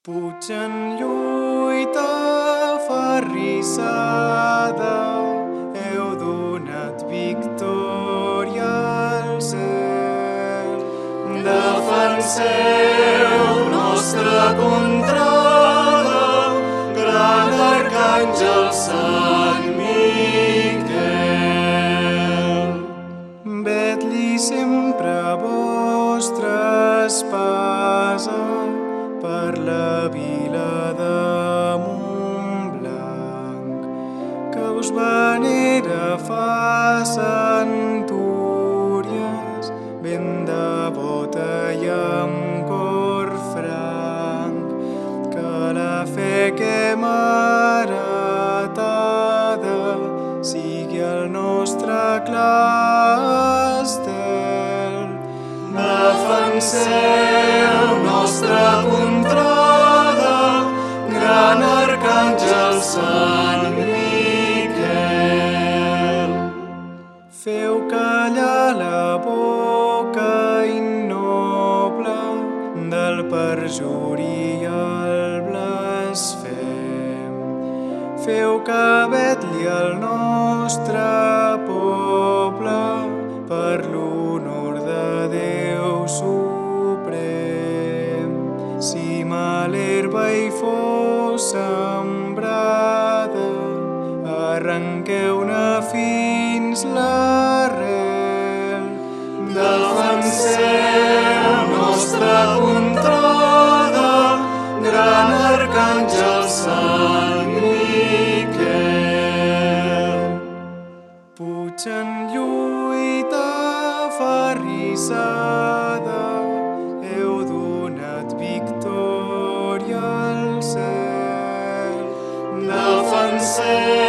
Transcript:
Puig en lluita aferrissada, heu donat victòria al cel. Defenseu nostra contrada, gran arcàngel Sant Miquel. Vet-li sempre vostra espasa per la vila de Montblanc, que us venera fa centúries, ben devota i amb cor franc, que la fe que hem heretada sigui el nostre clar estel. Defenseu nostra contrada, gran arcàngel Sant Miquel. Feu callar la boca innoble del perjuri i el blasfem. Feu que vetli el nostre poble per l'honor de Déu suprem. Si mal herba hi fos sembrada, arrenqueu-ne fins l'arrel. Defenseu nostra contrada, gran arcàngel Sant Miquel. Puig en lluita aferrissada, heu donat victòria al cel. Defenseu